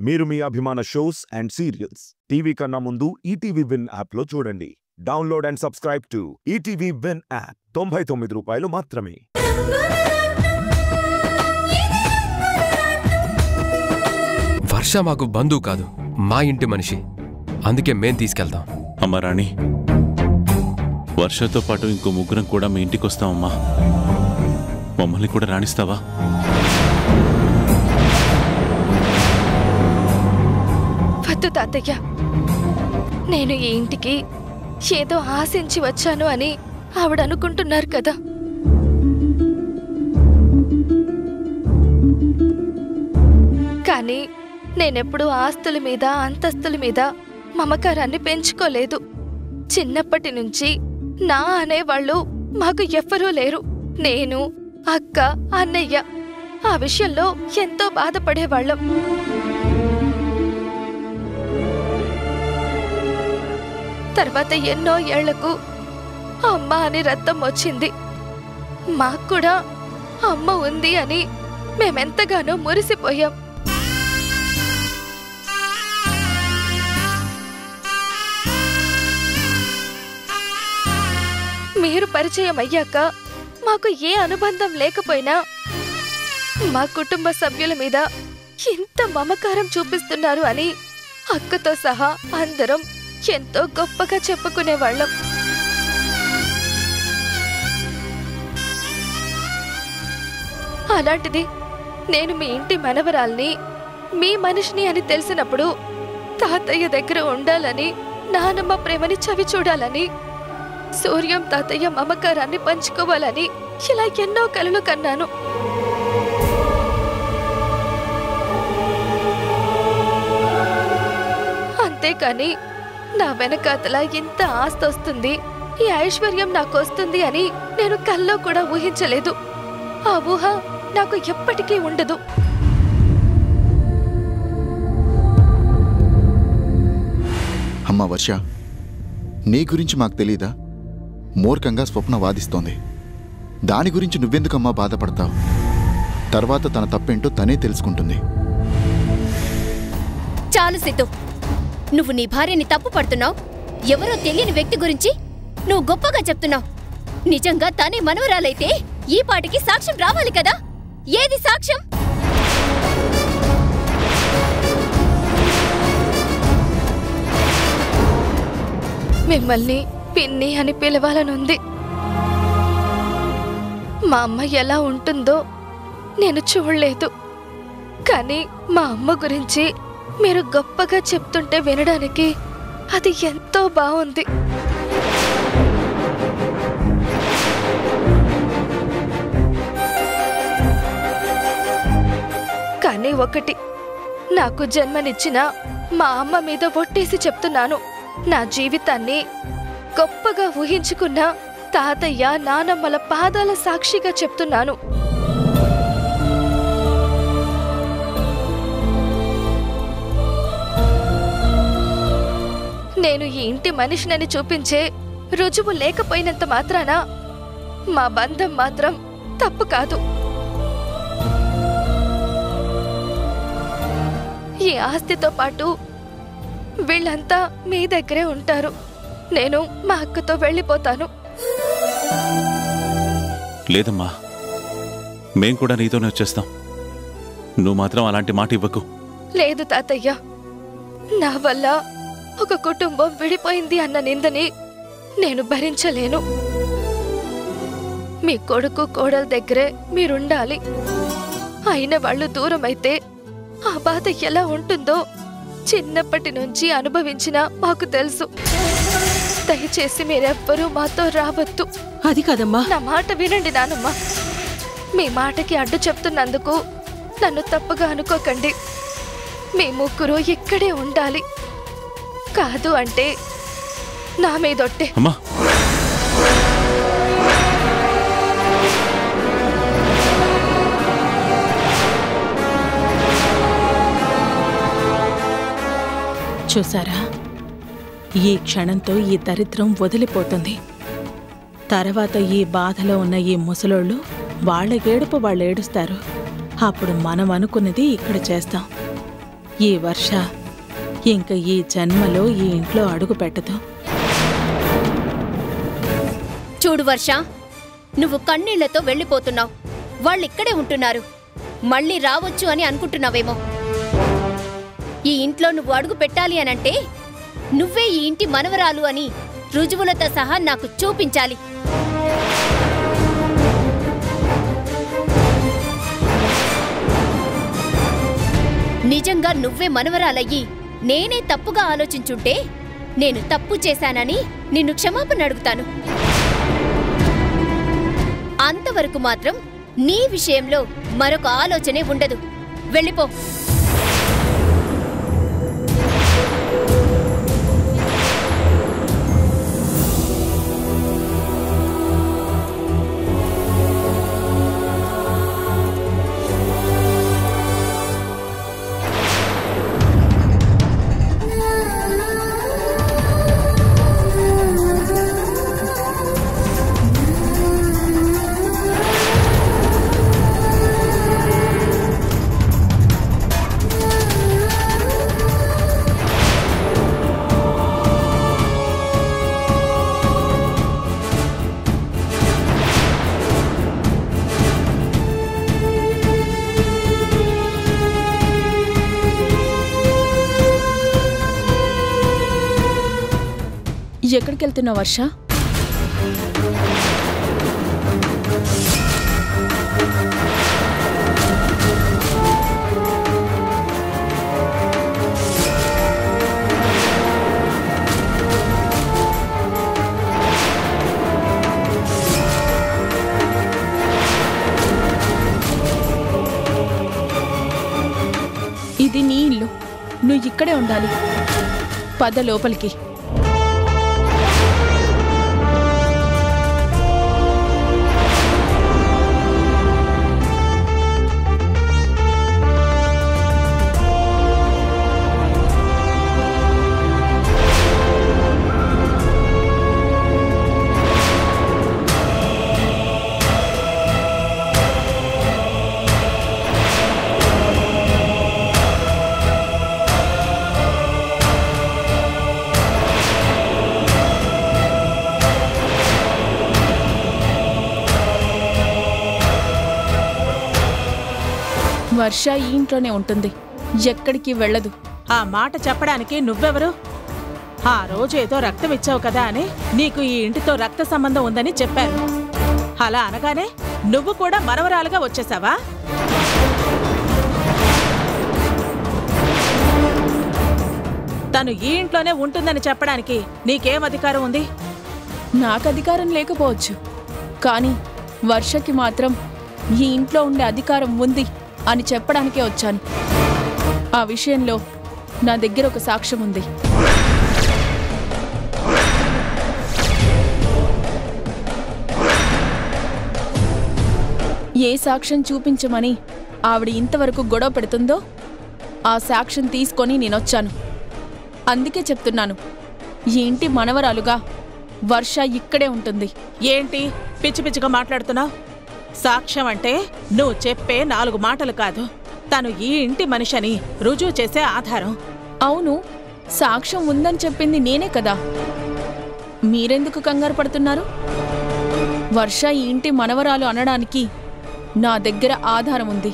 మీరు మీ అభిమాన shows and serials TV కన్నా ముందు ఈటీవీ విన్ యాప్లో చూడండి. Download and subscribe to ETV win app. 99 రూపాయలు మాత్రమే. వర్ష మాకు బంధువు కాదు, మా ఇంటి మనిషి. అందుకే మేం తీసుకెళ్తాం. అమ్మ రాణి, వర్షతో పాటు ఇంకో ముగ్గురం కూడా మీ ఇంటికి వస్తామమ్మా. మమ్మల్ని కూడా రాణిస్తావా? వద్దు తాతయ్య, నేను ఈ ఇంటికి ఏదో ఆశించి వచ్చాను అని ఆవిడ అనుకుంటున్నారు కదా. కానీ నేనెప్పుడు ఆస్తుల మీద అంతస్తుల మీద మమకారాన్ని పెంచుకోలేదు. చిన్నప్పటి నుంచి నా అనేవాళ్ళు మాకు ఎవ్వరూ లేరు. నేను, అక్క, అన్నయ్య ఆ విషయంలో ఎంతో బాధపడేవాళ్ళం. తర్వాత ఎన్నో ఏళ్లకు అమ్మ అని రక్తం వచ్చింది. మాకు కూడా అమ్మ ఉంది అని మేమెంతగానో మురిసిపోయాం. మీరు పరిచయం అయ్యాక మాకు ఏ అనుబంధం లేకపోయినా మా కుటుంబ సభ్యుల మీద ఇంత మమకారం చూపిస్తున్నారు అని అక్కతో సహా అందరం ఎంతో గొప్పగా చెప్పుకునేవాళ్ళం. అలాంటిది నేను మీ ఇంటి మనవరాల్ని, మీ మనిషిని అని తెలిసినప్పుడు తాతయ్య దగ్గర ఉండాలని, నానమ్మ ప్రేమని చవి చూడాలని, సూర్యం తాతయ్య మమకారాన్ని పంచుకోవాలని ఇలా ఎన్నో కలలు కన్నాను. అంతేకాని నా వెనకాతల ఇంత ఆస్తి వస్తుంది, ఈ ఐశ్వర్యం నాకు వస్తుంది అని నేను కల్లో కూడా ఊహించలేదు. ఆ ఊహ నాకు ఎప్పటికీ ఉండదు. అమ్మా వర్ష, నీ గురించి మాకు తెలీదా? మూర్ఖంగా స్వప్న వాదిస్తోంది. దాని గురించి నువ్వెందుకమ్మా బాధపడతావు? తర్వాత తన తప్పేంటో తనే తెలుసుకుంటుంది. చాలు సిద్ధు, నువ్వు నీ భార్యని తప్పు పడుతున్నావు. ఎవరో తెలియని వ్యక్తి గురించి నువ్వు గొప్పగా చెప్తున్నావు. నిజంగా తనే మనవరాలైతే ఈ పాటికి సాక్ష్యం రావాలి కదా. ఏది సాక్ష్యం? మిమ్మల్ని పిన్ని అని పిలవాలనుంది. మా అమ్మ ఎలా ఉంటుందో నేను చూడలేదు. కానీ మా అమ్మ గురించి మీరు గొప్పగా చెప్తుంటే వినడానికి అది ఎంతో బాగుంది. కానీ ఒకటి, నాకు జన్మనిచ్చిన మా అమ్మ మీద ఒట్టేసి చెప్తున్నాను, నా జీవితాన్ని గొప్పగా ఊహించుకున్న తాతయ్య, నానమ్మల పాదాల సాక్షిగా చెప్తున్నాను. నేను ఈ ఇంటి మనిషినని చూపించే రుజువు లేకపోయినంత మాత్రాన మా బంధం మాత్రం తప్పు కాదు. ఈ ఆస్తితో పాటు వీళ్ళంతా మీ దగ్గరే ఉంటారు. నేను మా అక్కతో వెళ్ళిపోతాను. లేదమ్మా, మేం కూడా నీతోనే వచ్చేస్తాం. నువ్వు మాత్రం అలాంటి మాట ఇవ్వకు. లేదు తాతయ్య, నా వల్ల ఒక కుటుంబం విడిపోయింది అన్న నిందని నేను భరించలేను. మీ కొడుకు కోడల దగ్గరే మీరుండాలి. అయిన వాళ్ళు దూరమైతే ఆ బాధ ఎలా ఉంటుందో చిన్నప్పటి నుంచి అనుభవించినా మాకు తెలుసు. దయచేసి మీరెవ్వరూ మాతో రావద్దు. అది కదమ్మా. నా మాట వినండి నానమ్మ. మీ మాటకి అడ్డు చెప్తున్నందుకు నన్ను తప్పుగా అనుకోకండి. మీ ముగ్గురు ఇక్కడే ఉండాలి. కాదు అంటే నా మీదొట్టే. అమ్మా, చూసారా, ఈ క్షణంతో ఈ దరిద్రం వదిలిపోతుంది. తర్వాత ఈ బాధలో ఉన్న ఈ ముసలోళ్ళు వాళ్ళ ఏడుపు వాళ్ళు ఏడుస్తారు. అప్పుడు మనం అనుకున్నది ఇక్కడ చేస్తాం. ఈ వర్ష ఇంక ఈ జన్మలో ఈ ఇంట్లో అడుగు పెట్టదు. చూడు వర్ష, నువ్వు కన్నీళ్లతో వెళ్ళిపోతున్నావు. వాళ్ళిక్కడే ఉంటున్నారు. మళ్ళీ రావచ్చు అని అనుకుంటున్నావేమో. ఈ ఇంట్లో నువ్వు అడుగు పెట్టాలి అనంటే నువ్వే ఈ ఇంటి మనవరాలు అని రుజువులతో సహా నాకు చూపించాలి. నిజంగా నువ్వే మనవరాలయ్యి నేనే తప్పుగా ఆలోచించుంటే నేను తప్పు చేశానని నిన్ను క్షమాపణ అడుగుతాను. అంతవరకు మాత్రం నీ విషయంలో మరొక ఆలోచనే ఉండదు. వెళ్ళిపో. ఎక్కడికెళ్తున్నావు వర్ష? ఇది నీ ఇల్లు, నువ్వు ఇక్కడే ఉండాలి. పద లోపలికి. వర్ష ఈ ఇంట్లోనే ఉంటుంది, ఎక్కడికి వెళ్ళదు. ఆ మాట చెప్పడానికి నువ్వెవరు? ఆ రోజు ఏదో రక్తం ఇచ్చావు కదా అని నీకు ఈ ఇంటితో రక్త సంబంధం ఉందని చెప్పారు. అలా అనగానే నువ్వు కూడా మనవరాలుగా వచ్చేసావా? తను ఈ ఇంట్లోనే ఉంటుందని చెప్పడానికి నీకేం అధికారం ఉంది? నాకు అధికారం లేకపోవచ్చు, కానీ వర్షకి మాత్రం ఈ ఇంట్లో ఉండే అధికారం ఉంది అని చెప్పడానికే వచ్చాను. ఆ విషయంలో నా దగ్గర ఒక సాక్ష్యం ఉంది. ఏ సాక్ష్యం చూపించమని ఆవిడ ఇంతవరకు గొడవ పెడుతుందో ఆ సాక్ష్యం తీసుకొని నేనొచ్చాను. అందుకే చెప్తున్నాను, ఈ ఇంటి మనవరాలుగా వర్ష ఇక్కడే ఉంటుంది. ఏంటి పిచ్చి పిచ్చిగా మాట్లాడుతున్నావు? సాక్ష్యం అంటే నువ్వు చెప్పే 4 మాటలు కాదు, తను ఈ ఇంటి మనిషిని రుజువు చేసే ఆధారం. అవును, సాక్ష్యం ఉందని చెప్పింది నేనే కదా. మీరెందుకు కంగారు పడుతున్నారు? వర్ష ఈ ఇంటి మనవరాలు అనడానికి నా దగ్గర ఆధారం ఉంది.